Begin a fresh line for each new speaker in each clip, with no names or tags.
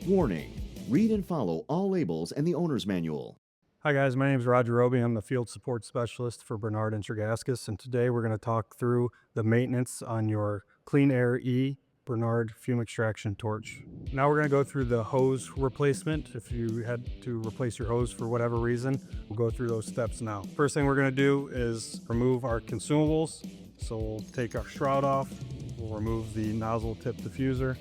Warning: read and follow all labels and the owner's manual.
Hi guys, my name is Roger Roby. I'm the field support specialist for Bernard and Tregaskis, and today we're going to talk through the maintenance on your Clean Air E Bernard fume extraction torch. Now we're going to go through the hose replacement. If you had to replace your hose for whatever reason, we'll go through those steps now. First thing we're going to do is remove our consumables. So we'll take our shroud off, we'll remove the nozzle tip diffuser,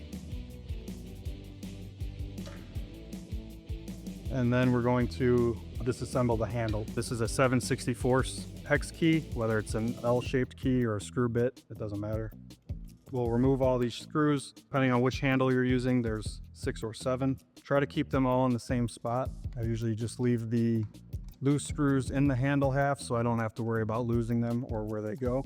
and then we're going to disassemble the handle. This is a 7/64 hex key, whether it's an L-shaped key or a screw bit, it doesn't matter. We'll remove all these screws. Depending on which handle you're using, there's 6 or 7. Try to keep them all in the same spot. I usually just leave the loose screws in the handle half so I don't have to worry about losing them or where they go.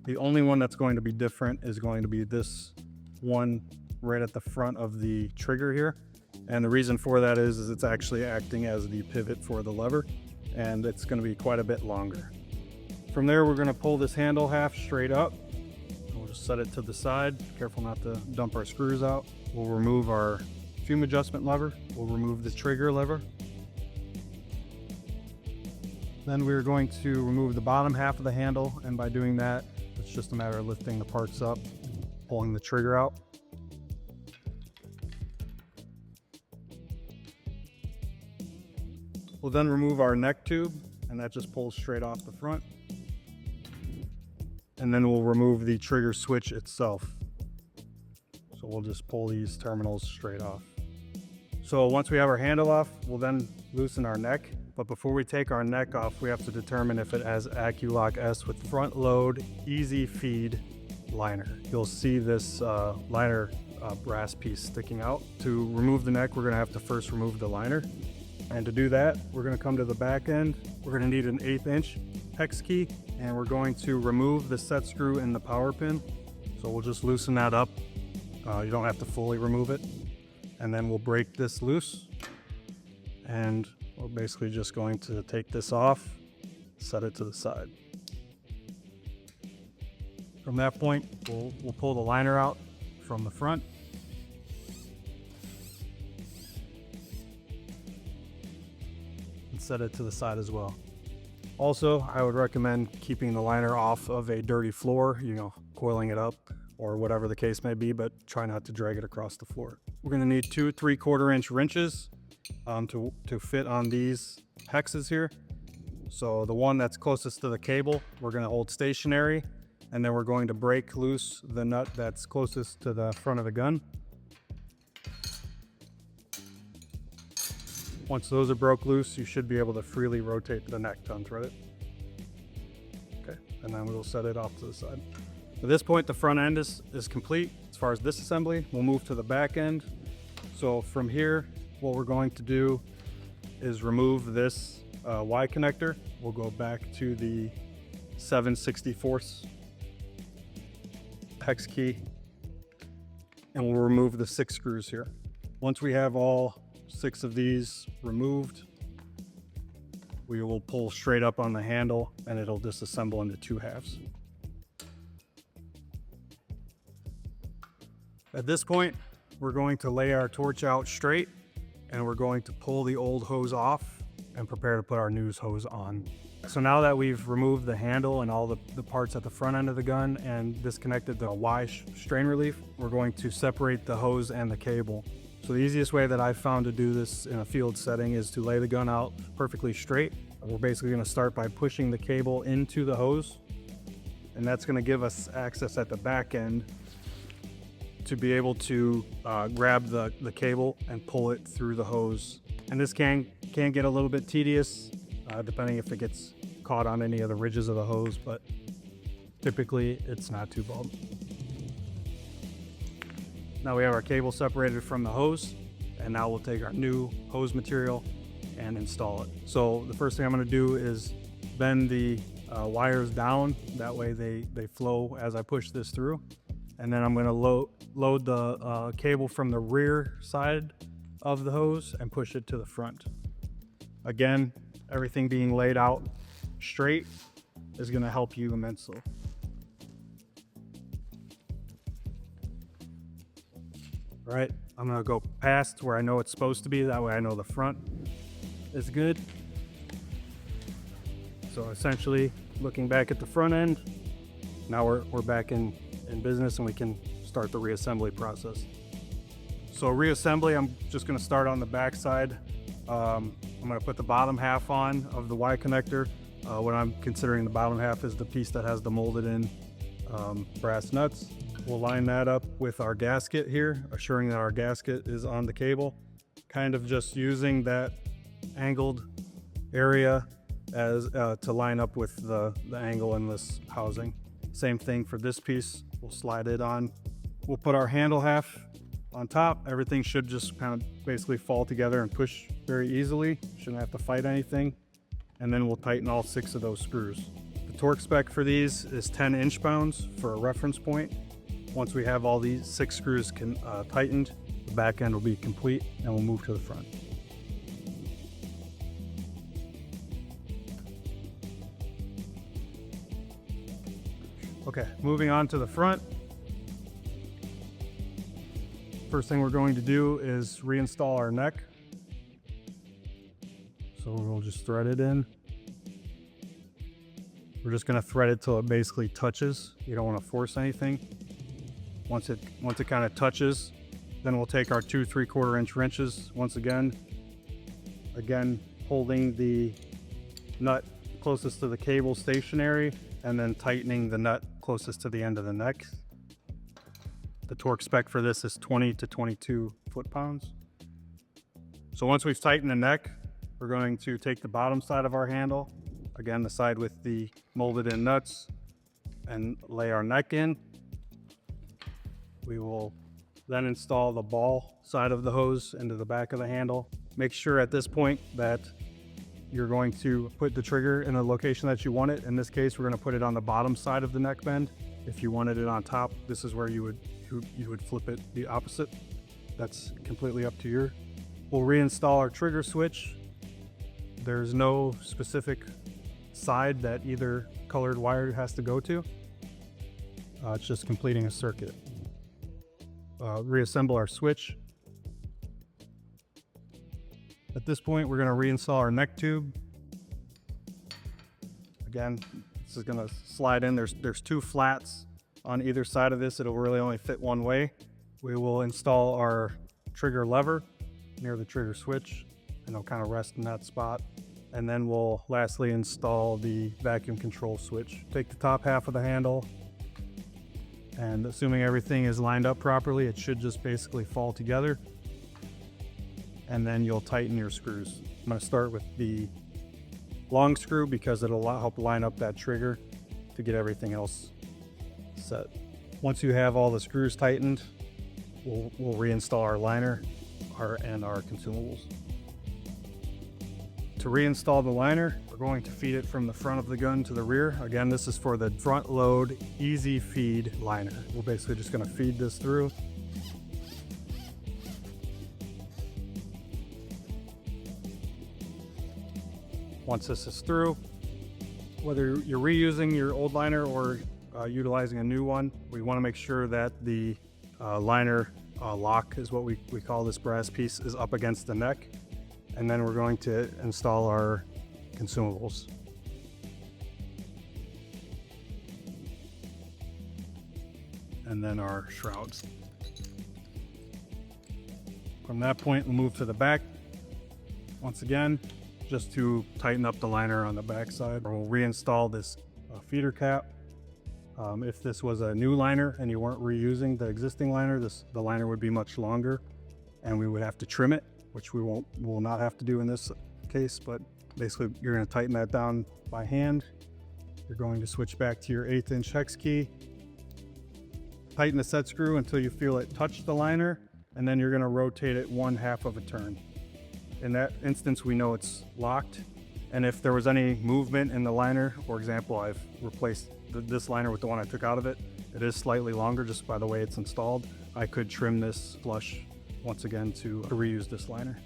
The only one that's going to be different is going to be this one right at the front of the trigger here. And the reason for that is it's actually acting as the pivot for the lever, and it's going to be quite a bit longer. From there, we're going to pull this handle half straight up. We'll just set it to the side. Careful not to dump our screws out. We'll remove our fume adjustment lever. We'll remove the trigger lever. Then we're going to remove the bottom half of the handle, and by doing that, it's just a matter of lifting the parts up, pulling the trigger out. We'll then remove our neck tube, and that just pulls straight off the front. And then we'll remove the trigger switch itself. So we'll just pull these terminals straight off. So once we have our handle off, we'll then loosen our neck. But before we take our neck off, we have to determine if it has AccuLock S with front load easy feed liner. You'll see this liner brass piece sticking out. To remove the neck, we're going to have to first remove the liner. And to do that, we're going to come to the back end. We're going to need an 1/8 inch hex key, and we're going to remove the set screw in the power pin. So we'll just loosen that up. You don't have to fully remove it. And then we'll break this loose. And we're basically just going to take this off, set it to the side. From that point, we'll pull the liner out from the front. Set it to the side as well. Also, I would recommend keeping the liner off of a dirty floor, coiling it up or whatever the case may be, but try not to drag it across the floor. We're going to need 2 3/4 inch wrenches to fit on these hexes here. So the one that's closest to the cable, we're going to hold stationary, and then we're going to break loose the nut that's closest to the front of the gun. Once those are broke loose, you should be able to freely rotate the neck to unthread it. Okay, and then we'll set it off to the side. At this point, the front end is complete. As far as this assembly, we'll move to the back end. So from here, what we're going to do is remove this Y connector. We'll go back to the 7/64 hex key, and we'll remove the 6 screws here. Once we have all 6 of these removed, we will pull straight up on the handle and it'll disassemble into 2 halves. At this point, we're going to lay our torch out straight, and we're going to pull the old hose off and prepare to put our new hose on. So now that we've removed the handle and all the parts at the front end of the gun and disconnected the Y strain relief, we're going to separate the hose and the cable. So the easiest way that I've found to do this in a field setting is to lay the gun out perfectly straight. We're basically going to start by pushing the cable into the hose, and that's going to give us access at the back end to be able to grab the cable and pull it through the hose. And this can get a little bit tedious depending if it gets caught on any of the ridges of the hose, but typically it's not too bad. Now we have our cable separated from the hose, and now we'll take our new hose material and install it. So the first thing I'm going to do is bend the wires down. That way they flow as I push this through. And then I'm going to load the cable from the rear side of the hose and push it to the front. Again, everything being laid out straight is going to help you immensely. All right, I'm gonna go past where I know it's supposed to be. That way I know the front is good. So essentially, looking back at the front end, now we're back in business and we can start the reassembly process. So reassembly, I'm just gonna start on the back side. I'm gonna put the bottom half on of the Y connector. What I'm considering the bottom half is the piece that has the molded in brass nuts. We'll line that up with our gasket here, assuring that our gasket is on the cable. Kind of just using that angled area as to line up with the angle in this housing. Same thing for this piece. We'll slide it on. We'll put our handle half on top. Everything should just kind of basically fall together and push very easily. Shouldn't have to fight anything. And then we'll tighten all 6 of those screws. The torque spec for these is 10 inch-pounds for a reference point. Once we have all these 6 screws tightened, the back end will be complete and we'll move to the front. Okay, moving on to the front. First thing we're going to do is reinstall our neck. So we'll just thread it in. We're just gonna thread it till it basically touches. You don't wanna force anything. Once it kind of touches, then we'll take our 2 3/4 inch wrenches once again. Again, holding the nut closest to the cable stationary and then tightening the nut closest to the end of the neck. The torque spec for this is 20 to 22 foot-pounds. So once we've tightened the neck, we're going to take the bottom side of our handle, again the side with the molded in nuts, and lay our neck in. We will then install the ball side of the hose into the back of the handle. Make sure at this point that you're going to put the trigger in the location that you want it. In this case, we're going to put it on the bottom side of the neck bend. If you wanted it on top, this is where you would flip it the opposite. That's completely up to you. We'll reinstall our trigger switch. There's no specific side that either colored wire has to go to. It's just completing a circuit. Reassemble our switch. At this point, we're going to reinstall our neck tube. Again, this is going to slide in. There's 2 flats on either side of this. It'll really only fit one way. We will install our trigger lever near the trigger switch, and it'll kind of rest in that spot. And then we'll lastly install the vacuum control switch. Take the top half of the handle, and assuming everything is lined up properly, it should just basically fall together. And then you'll tighten your screws. I'm going to start with the long screw because it'll help line up that trigger to get everything else set. Once you have all the screws tightened, we'll reinstall our liner and our consumables. To reinstall the liner, we're going to feed it from the front of the gun to the rear. Again, this is for the front load easy feed liner. We're basically just going to feed this through. Once this is through, whether you're reusing your old liner or utilizing a new one, we want to make sure that the liner lock, is what we call this brass piece, is up against the neck. And then we're going to install our consumables. And then our shrouds. From that point, we'll move to the back. Once again, just to tighten up the liner on the back side. We'll reinstall this feeder cap. If this was a new liner and you weren't reusing the existing liner, the liner would be much longer and we would have to trim it, which will not have to do in this case, but basically you're going to tighten that down by hand. You're going to switch back to your 1/8 inch hex key. Tighten the set screw until you feel it touch the liner, and then you're going to rotate it 1/2 of a turn. In that instance, we know it's locked. And if there was any movement in the liner, for example, I've replaced this liner with the one I took out of it. It is slightly longer just by the way it's installed. I could trim this flush once again to reuse this liner.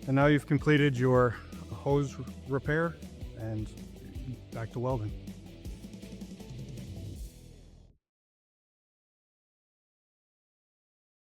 And now you've completed your hose repair and back to welding.